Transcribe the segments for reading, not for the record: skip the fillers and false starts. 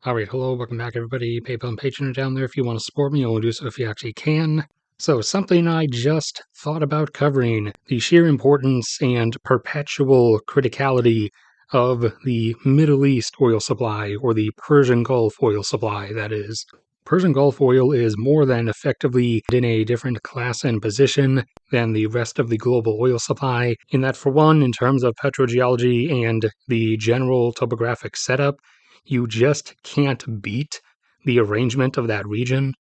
Alright, hello, welcome back everybody. PayPal and Patreon are down there if you want to support me. You'll do so if you actually can. So, something I just thought about covering, the sheer importance and perpetual criticality of the Middle East oil supply, or the Persian Gulf oil supply, that is. Persian Gulf oil is more than effectively in a different class and position than the rest of the global oil supply, in that, for one, in terms of petrogeology and the general topographic setup, you just can't beat the arrangement of that region.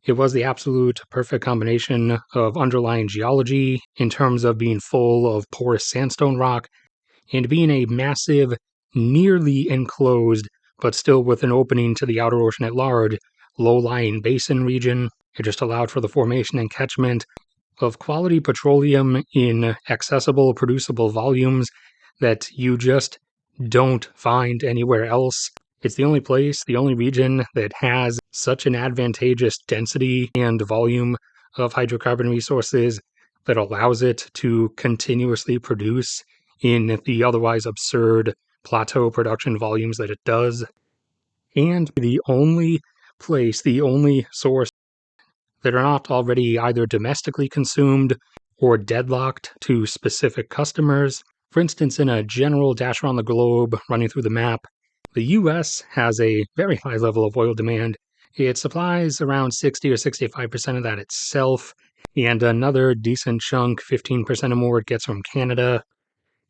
It was the absolute perfect combination of underlying geology in terms of being full of porous sandstone rock and being a massive, nearly enclosed, but still with an opening to the outer ocean at large, low-lying basin region. It just allowed for the formation and catchment of quality petroleum in accessible, producible volumes that you just don't find anywhere else. It's the only place, the only region that has such an advantageous density and volume of hydrocarbon resources that allows it to continuously produce in the otherwise absurd plateau production volumes that it does. And the only place, the only source that are not already either domestically consumed or deadlocked to specific customers. For instance, in a general dash around the globe running through the map, the US has a very high level of oil demand. It supplies around 60 or 65% of that itself, and another decent chunk, 15% or more, it gets from Canada.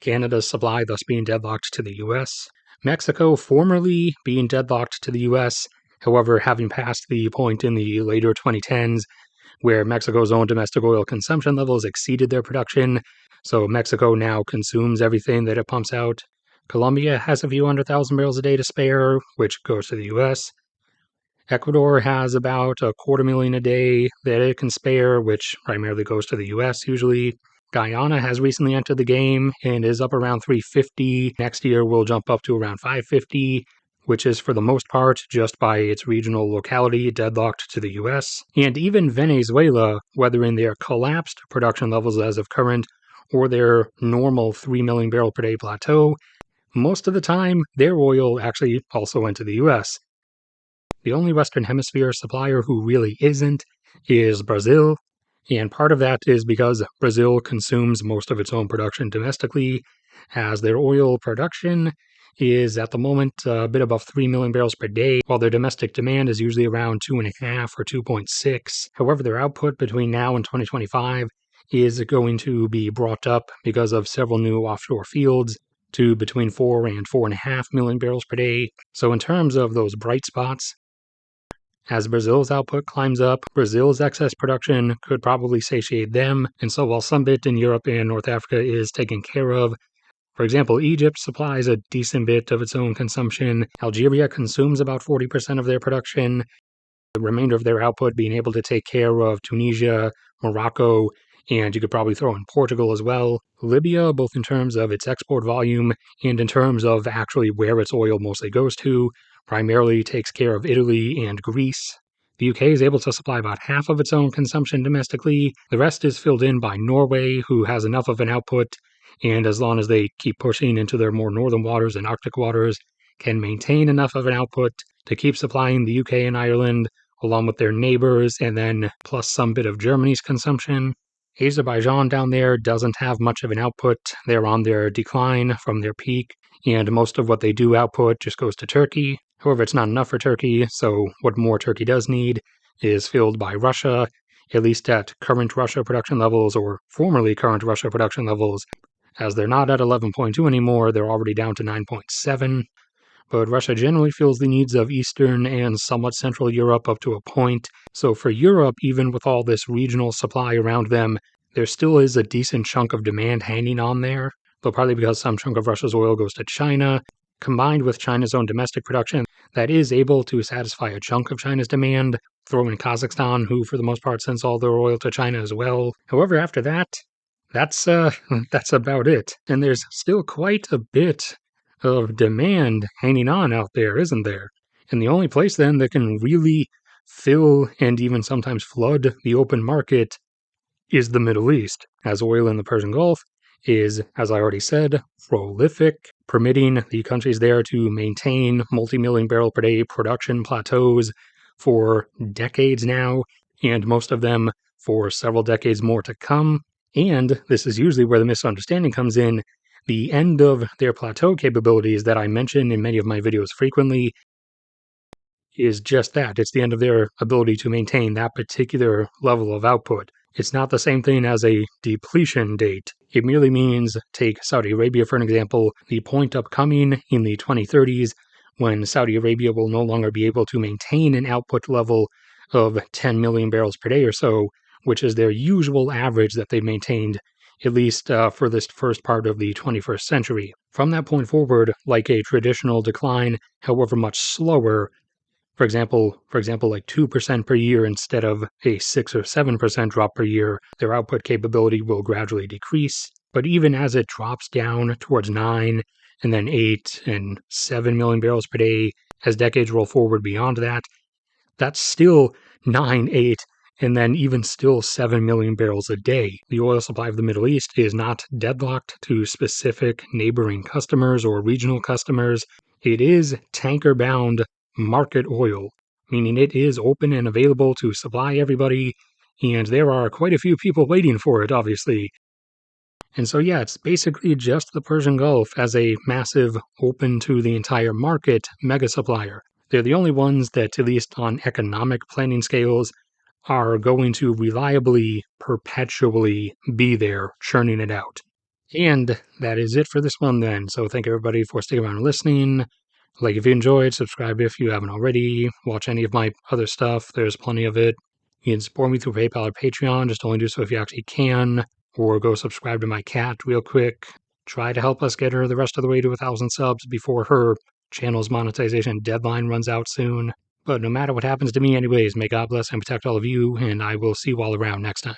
Canada's supply thus being deadlocked to the US. Mexico formerly being deadlocked to the US, however, having passed the point in the later 2010s where Mexico's own domestic oil consumption levels exceeded their production, so Mexico now consumes everything that it pumps out. Colombia has a few 100,000 barrels a day to spare, which goes to the US. Ecuador has about 250,000 a day that it can spare, which primarily goes to the US usually. Guyana has recently entered the game and is up around 350. Next year will jump up to around 550, which is for the most part just by its regional locality deadlocked to the US. And even Venezuela, whether in their collapsed production levels as of current or their normal 3 million barrel per day plateau, most of the time their oil actually also went to the US. The only Western Hemisphere supplier who really isn't is Brazil, and part of that is because Brazil consumes most of its own production domestically, as their oil production is at the moment a bit above 3 million barrels per day, while their domestic demand is usually around 2.5 or 2.6. However, their output between now and 2025 is going to be brought up because of several new offshore fields to between 4 and 4.5 million barrels per day. So in terms of those bright spots, as Brazil's output climbs up, Brazil's excess production could probably satiate them, and so while some bit in Europe and North Africa is taken care of, for example, Egypt supplies a decent bit of its own consumption. Algeria consumes about 40% of their production, the remainder of their output being able to take care of Tunisia, Morocco, and you could probably throw in Portugal as well. Libya, both in terms of its export volume and in terms of actually where its oil mostly goes to, primarily takes care of Italy and Greece. The UK is able to supply about half of its own consumption domestically. The rest is filled in by Norway, who has enough of an output, and as long as they keep pushing into their more northern waters and Arctic waters, can maintain enough of an output to keep supplying the UK and Ireland, along with their neighbors, and then plus some bit of Germany's consumption. Azerbaijan down there doesn't have much of an output. They're on their decline from their peak, and most of what they do output just goes to Turkey. However, it's not enough for Turkey, so what more Turkey does need is filled by Russia, at least at current Russia production levels, or formerly current Russia production levels. As they're not at 11.2 anymore, they're already down to 9.7. But Russia generally fills the needs of Eastern and somewhat Central Europe up to a point. So for Europe, even with all this regional supply around them, there still is a decent chunk of demand hanging on there, though partly because some chunk of Russia's oil goes to China, combined with China's own domestic production that is able to satisfy a chunk of China's demand, throw in Kazakhstan, who for the most part sends all their oil to China as well. However, after that, that's about it. And there's still quite a bit of demand hanging on out there, isn't there? And the only place then that can really fill and even sometimes flood the open market is the Middle East, as oil in the Persian Gulf is, as I already said, prolific, permitting the countries there to maintain multi-million barrel per day production plateaus for decades now, and most of them for several decades more to come. And this is usually where the misunderstanding comes in. The end of their plateau capabilities that I mention in many of my videos frequently is just that. It's the end of their ability to maintain that particular level of output. It's not the same thing as a depletion date. It merely means, take Saudi Arabia for an example, the point upcoming in the 2030s when Saudi Arabia will no longer be able to maintain an output level of 10 million barrels per day or so, which is their usual average that they've maintained, at least for this first part of the 21st century. From that point forward, like a traditional decline, however much slower, for example, like 2% per year instead of a 6 or 7% drop per year, their output capability will gradually decrease. But even as it drops down towards 9 and then 8 and 7 million barrels per day, as decades roll forward beyond that, that's still 9, 8, and then even still 7 million barrels a day. The oil supply of the Middle East is not deadlocked to specific neighboring customers or regional customers. It is tanker-bound market oil, meaning it is open and available to supply everybody, and there are quite a few people waiting for it, obviously. And so, yeah, it's basically just the Persian Gulf as a massive, open to the entire market mega supplier. They're the only ones that, at least on economic planning scales, are going to reliably, perpetually be there, churning it out. And that is it for this one then. So thank everybody for sticking around and listening. Like if you enjoyed, subscribe if you haven't already. Watch any of my other stuff. There's plenty of it. You can support me through PayPal or Patreon. Just only do so if you actually can. Or go subscribe to my cat real quick. Try to help us get her the rest of the way to 1,000 subs before her channel's monetization deadline runs out soon. But no matter what happens to me anyways, may God bless and protect all of you, and I will see you all around next time.